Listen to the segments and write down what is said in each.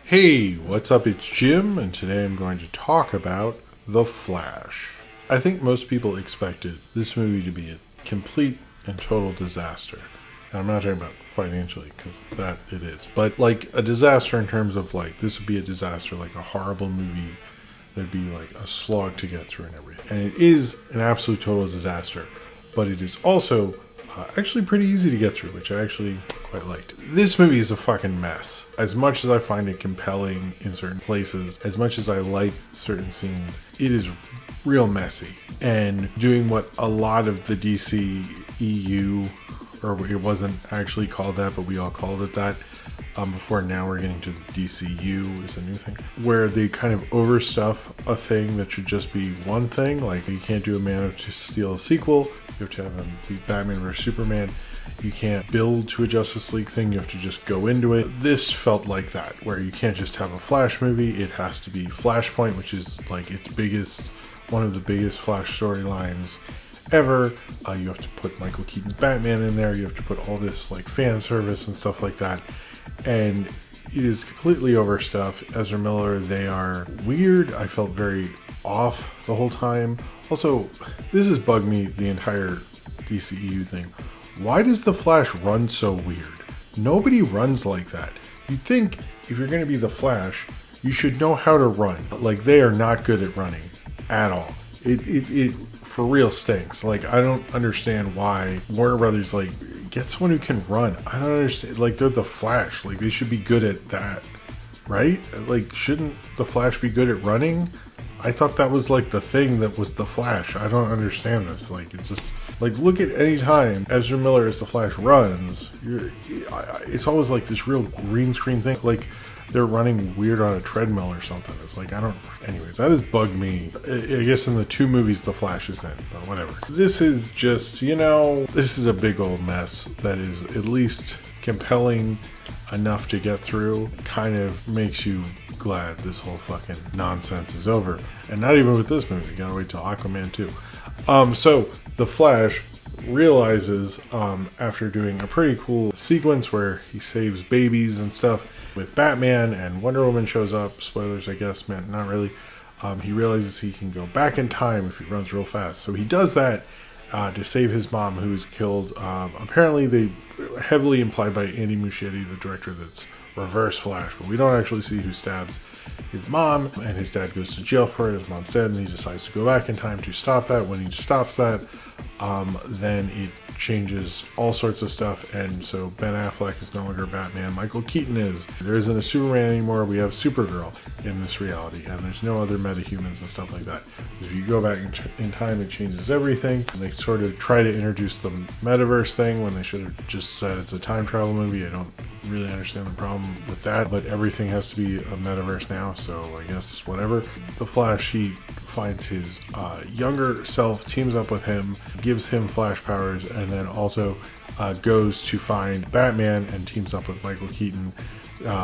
Hey, what's up? It's Jim, and today I'm going to talk about The Flash. I think most people expected this movie to be a complete and total disaster. And I'm not talking about financially, because that it is. But like a disaster in terms of like, this would be a disaster, like a horrible movie. There'd be like a slog to get through and everything. And it is an absolute total disaster. But it is also actually pretty easy to get through, which I actually quite liked. This movie is a fucking mess. As much as I find it compelling in certain places, as much as I like certain scenes, it is real messy. And doing what a lot of the DC EU, or it wasn't actually called that, but we all called it that, before now we're getting to the DCU is a new thing, where they kind of overstuff a thing that should just be one thing. Like, you can't do a Man of Steel sequel, you have to have them be Batman vs Superman. You can't build to a Justice League thing, you have to just go into it. This felt like that, where you can't just have a Flash movie, it has to be Flashpoint, which is like its biggest, one of the biggest Flash storylines ever. You have to put Michael Keaton's Batman in there, you have to put all this like fan service and stuff like that. And it is completely overstuffed. Ezra Miller, they are weird. I felt very off the whole time. Also, this has bugged me the entire DCEU thing. Why does the Flash run so weird? Nobody runs like that. You'd think if you're going to be the Flash, you should know how to run. Like, they are not good at running at all. It for real stinks. Like, I don't understand why Warner Brothers, like, get someone who can run. I don't understand. Like, they're the Flash. Like, they should be good at that, right? Like, shouldn't the Flash be good at running? I thought that was like the thing that was the Flash. I don't understand this. Like, it's just like, look at any time Ezra Miller as the Flash runs, it's always like this real green screen thing. Like, they're running weird on a treadmill or something. It's like, I don't. Anyway, that has bugged me. I guess in the two movies the Flash is in, but whatever. This is just, this is a big old mess that is at least compelling enough to get through. Kind of makes you glad this whole fucking nonsense is over. And not even with this movie. You gotta wait till Aquaman 2. So the Flash realizes, after doing a pretty cool sequence where he saves babies and stuff with Batman, and Wonder Woman shows up, spoilers I guess, man, not really, he realizes he can go back in time if he runs real fast. So he does that to save his mom, who is killed. Apparently they heavily implied by Andy Muschietti, the director, that's Reverse Flash, but we don't actually see who stabs his mom, and his dad goes to jail for it. His mom's dead, and he decides to go back in time to stop that. When he stops that, then it changes all sorts of stuff, and so Ben Affleck is no longer Batman. Michael Keaton is. There isn't a Superman anymore. We have Supergirl in this reality, and there's no other metahumans and stuff like that. If you go back in time, it changes everything. And they sort of try to introduce the metaverse thing when they should have just said it's a time travel movie. I don't really understand the problem with that, but everything has to be a metaverse now, so I guess whatever. The Flash, he finds his younger self, teams up with him, gives him Flash powers, and then also goes to find Batman and teams up with Michael Keaton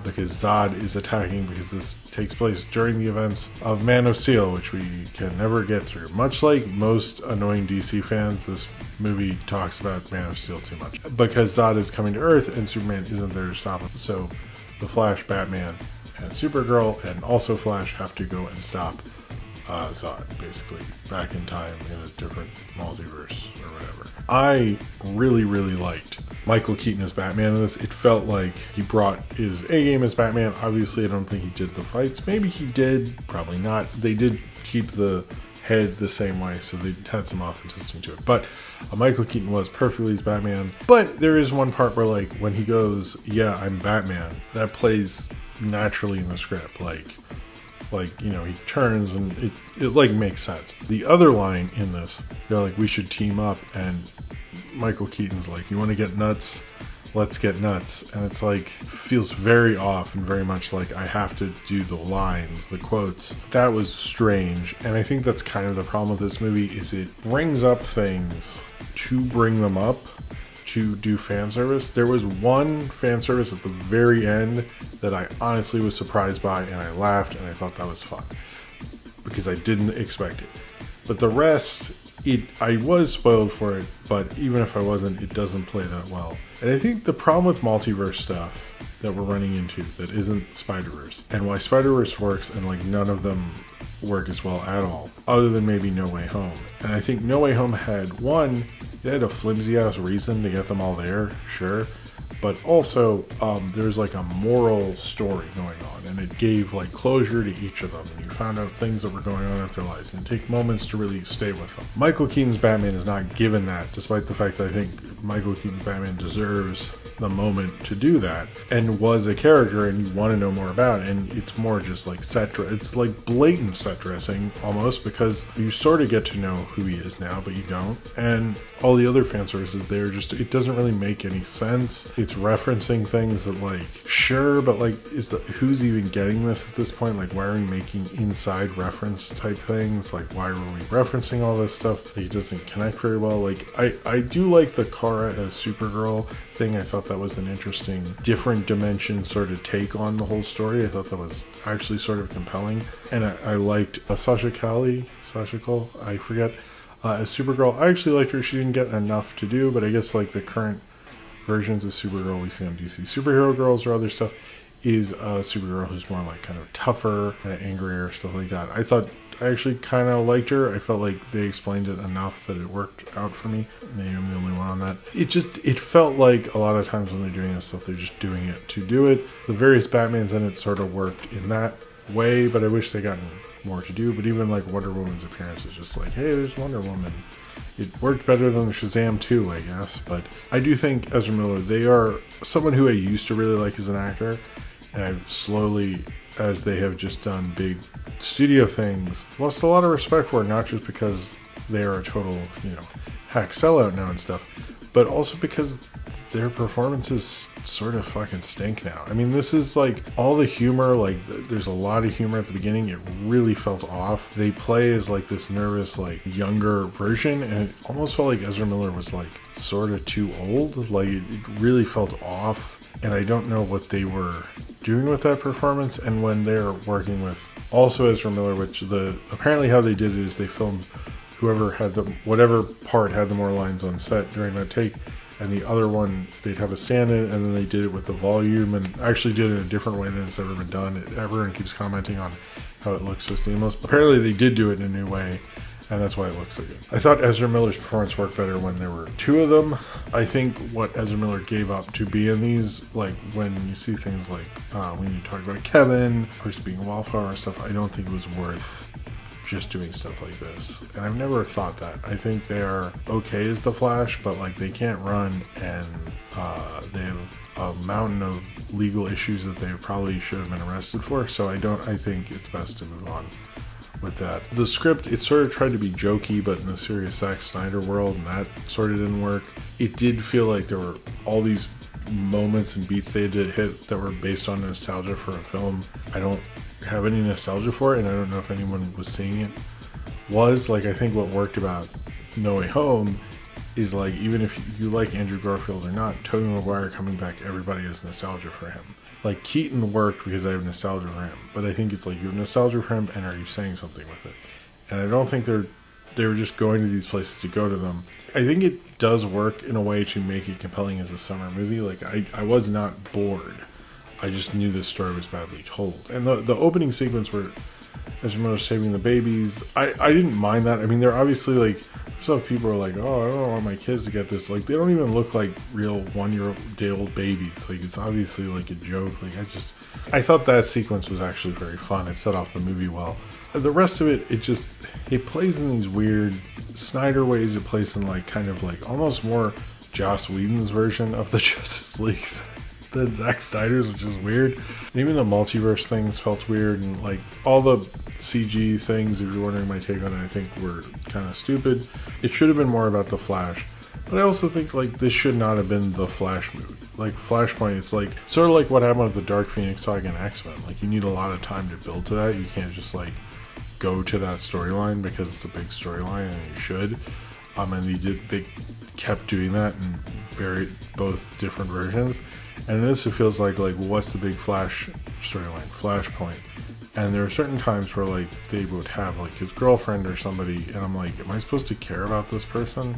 because Zod is attacking, because this takes place during the events of Man of Steel, which we can never get through. Much like most annoying DC fans, this movie talks about Man of Steel too much because Zod is coming to Earth and Superman isn't there to stop him. So the Flash, Batman, and Supergirl, and also Flash, have to go and stop Zod, basically, back in time in a different multiverse or whatever. I really, really liked Michael Keaton as Batman in this. It felt like he brought his A-game as Batman. Obviously, I don't think he did the fights. Maybe he did, probably not. They did keep the head the same way, so they had some authenticity to it. But Michael Keaton was perfectly as Batman. But there is one part where, like, when he goes, "Yeah, I'm Batman," that plays naturally in the script. Like, he turns and it like makes sense. The other line in this, they're like, "We should team up," and Michael Keaton's like, "You want to get nuts? Let's get nuts." And it's like, feels very off and very much like I have to do the lines, the quotes. That was strange, and I think that's kind of the problem with this movie, is it brings up things to bring them up, to do fan service. There was one fan service at the very end that I honestly was surprised by, and I laughed, and I thought that was fun because I didn't expect it. But the rest, I was spoiled for it, but even if I wasn't, it doesn't play that well. And I think the problem with multiverse stuff that we're running into that isn't Spider-Verse, and why Spider-Verse works and like none of them work as well at all, other than maybe No Way Home. And I think No Way Home had one, it had a flimsy ass reason to get them all there, sure, but also there's like a moral story going on, and it gave like closure to each of them, and you found out things that were going on in their lives, and take moments to really stay with them. Michael Keaton's Batman is not given that, despite the fact that I think Michael Keaton's Batman deserves the moment to do that, and was a character and you want to know more about it. And it's more just like it's like blatant set dressing almost, because you sort of get to know who he is now, but you don't. And all the other fan services there, just, it doesn't really make any sense. It's referencing things that like, sure, but like, who's even getting this at this point? Like, why are we making inside reference type things? Like, why are we referencing all this stuff? Like, it doesn't connect very well. Like, I do like the Kara as Supergirl thing. I thought that was an interesting, different dimension sort of take on the whole story. I thought that was actually sort of compelling. And I liked Sasha Cole, I forget, as Supergirl. I actually liked her. She didn't get enough to do, but I guess like the current versions of Supergirl we see on DC Superhero Girls or other stuff is a Supergirl who's more like kind of tougher, kind of angrier, stuff like that. I actually kind of liked her. I felt like they explained it enough that it worked out for me. Maybe I'm the only one on that. It felt like a lot of times when they're doing this stuff, they're just doing it to do it. The various Batmans in it sort of worked in that way, but I wish they gotten more to do. But even like Wonder Woman's appearance is just like, hey, there's Wonder Woman. It worked better than Shazam 2, I guess. But I do think Ezra Miller, they are someone who I used to really like as an actor, and I've slowly, as they have just done big studio things, lost a lot of respect for it, not just because they are a total, hack sellout now and stuff, but also because their performances sort of fucking stink now. I mean, this is like all the humor, like there's a lot of humor at the beginning. It really felt off. They play as like this nervous, like younger version, and it almost felt like Ezra Miller was like sort of too old. Like it really felt off. And I don't know what they were doing with that performance. And when they're working with also Ezra Miller, which apparently how they did it is they filmed whoever had whatever part had the more lines on set during that take, and the other one they'd have a stand-in, and then they did it with the volume and actually did it in a different way than it's ever been done. Everyone keeps commenting on how it looks so seamless. But apparently they did do it in a new way, and that's why it looks so good. I thought Ezra Miller's performance worked better when there were two of them. I think what Ezra Miller gave up to be in these, like when you see things like when you talk about Kevin, Percy being a wallflower and stuff, I don't think it was worth just doing stuff like this. And I've never thought that. I think they are okay as the Flash, but like they can't run, and they have a mountain of legal issues that they probably should have been arrested for. So I think it's best to move on with that. The script, it sort of tried to be jokey, but in the serious Zack Snyder world, and that sort of didn't work. It did feel like there were all these moments and beats they had to hit that were based on nostalgia for a film I don't have any nostalgia for it, and I don't know if anyone was seeing it. I think what worked about No Way Home is like, even if you like Andrew Garfield or not, Tobey Maguire coming back, everybody has nostalgia for him. Like Keaton worked because I have nostalgia for him, but I think it's like you have nostalgia for him, and are you saying something with it? And I don't think they were just going to these places to go to them. I think it does work in a way to make it compelling as a summer movie. Like I was not bored. I just knew this story was badly told. And the opening sequence where Ezra Miller saving the babies, I didn't mind that. I mean, they're obviously like, some people are like, oh, I don't want my kids to get this. Like, they don't even look like real 1-year-old babies. Like, it's obviously like a joke. Like, I thought that sequence was actually very fun. It set off the movie well. The rest of it plays in these weird Snyder ways. It plays in like kind of like almost more Joss Whedon's version of the Justice League than Zack Snyder's, which is weird. And even the multiverse things felt weird, and like all the CG things, if you're wondering my take on it, I think were kind of stupid. It should have been more about the Flash, but I also think like this should not have been the Flash movie. Like Flashpoint, it's like sort of like what happened with the Dark Phoenix saga in X-Men. Like you need a lot of time to build to that. You can't just like go to that storyline because it's a big storyline, and you should. And they kept doing that in both different versions. And this, it feels like what's the big Flash storyline? Flashpoint. And there are certain times where like they would have like his girlfriend or somebody, and I'm like, am I supposed to care about this person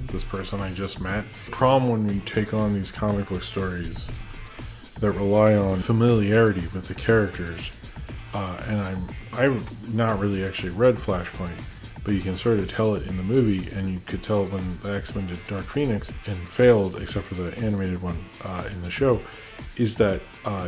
I just met? The problem when we take on these comic book stories that rely on familiarity with the characters. And I've not really actually read Flashpoint, but you can sort of tell it in the movie, and you could tell it when the X-Men did Dark Phoenix and failed, except for the animated one in the show, is that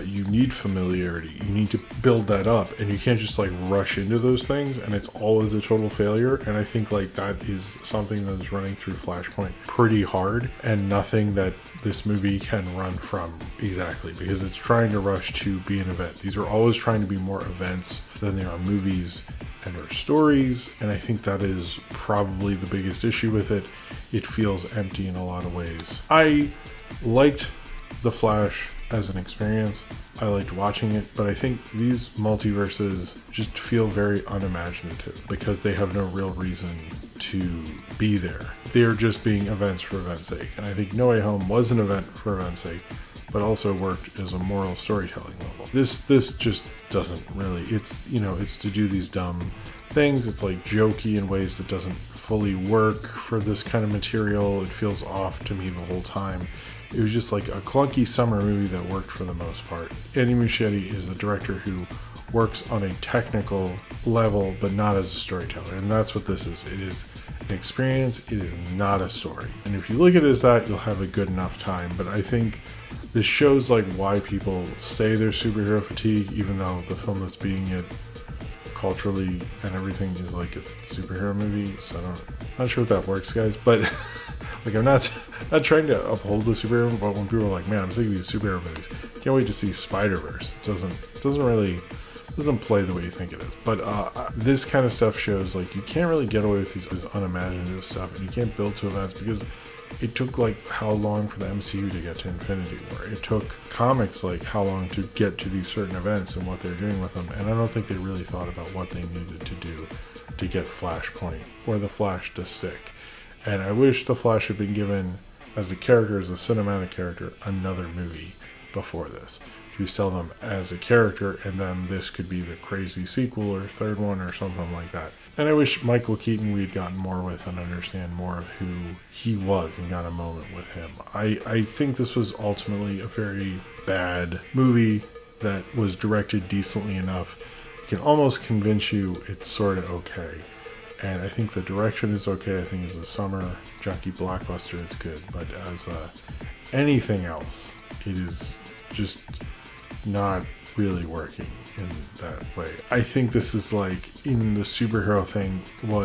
you need familiarity. You need to build that up, and you can't just like rush into those things, and it's always a total failure. And I think like that is something that is running through Flashpoint pretty hard, and nothing that this movie can run from exactly, because it's trying to rush to be an event. These are always trying to be more events than they are movies and or stories, and I think that is probably the biggest issue with it. It feels empty in a lot of ways. I liked The Flash as an experience. I liked watching it, but I think these multiverses just feel very unimaginative because they have no real reason to be there. They're just being events for event's sake. And I think No Way Home was an event for event's sake, but also worked as a moral storytelling level. This just doesn't really. It's, you know, it's to do these dumb things. It's like jokey in ways that doesn't fully work for this kind of material. It feels off to me the whole time. It was just like a clunky summer movie that worked for the most part. Andy Muschietti is the director who works on a technical level, but not as a storyteller. And that's what this is. It is an experience. It is not a story. And if you look at it as that, you'll have a good enough time. But I think this shows like why people say there's superhero fatigue, even though the film that's beating it culturally and everything is like a superhero movie. So I'm not sure if that works, guys. But like, I'm not trying to uphold the superhero, but when people are like, man, I'm sick of these superhero movies, can't wait to see Spider-Verse. It doesn't play the way you think it is. But this kind of stuff shows like you can't really get away with this unimaginative stuff, and you can't build to events because it took like how long for the MCU to get to Infinity War. It took comics like how long to get to these certain events and what they're doing with them. And I don't think they really thought about what they needed to do to get Flashpoint or the Flash to stick. And I wish the Flash had been given, as a character, as a cinematic character, another movie before this. To sell them as a character, and then this could be the crazy sequel or third one or something like that. And I wish Michael Keaton we had gotten more with and understand more of who he was and got a moment with him. I think this was ultimately a very bad movie that was directed decently enough. It can almost convince you it's sort of okay. And I think the direction is okay. I think as a summer junkie blockbuster, it's good. But as anything else, it is just not really working in that way. I think this is like, in the superhero thing,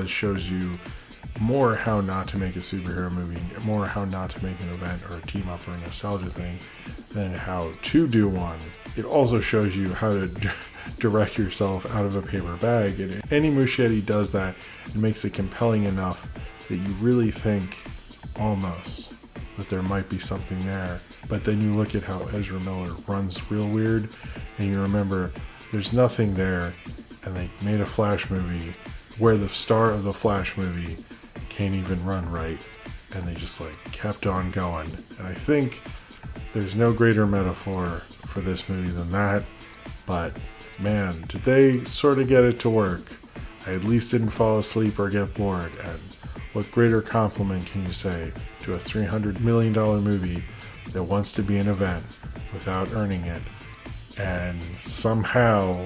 shows you more how not to make a superhero movie, more how not to make an event or a team up or a nostalgia thing than how to do one. It also shows you how to direct yourself out of a paper bag, and Andy Muschietti does that and makes it compelling enough that you really think almost that there might be something there. But then you look at how Ezra Miller runs real weird, and you remember there's nothing there, and they made a Flash movie where the star of the Flash movie can't even run right, and they just like kept on going. And I think there's no greater metaphor for this movie than that. But man, did they sort of get it to work. I at least didn't fall asleep or get bored. And what greater compliment can you say to a $300 million movie that wants to be an event without earning it, and somehow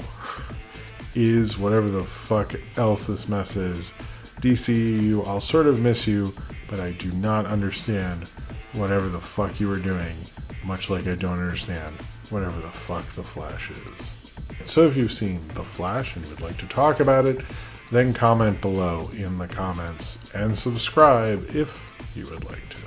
is whatever the fuck else this mess is. DCEU, I'll sort of miss you, but I do not understand whatever the fuck you were doing, much like I don't understand whatever the fuck The Flash is. So if you've seen The Flash and would like to talk about it, then comment below in the comments and subscribe if you would like to.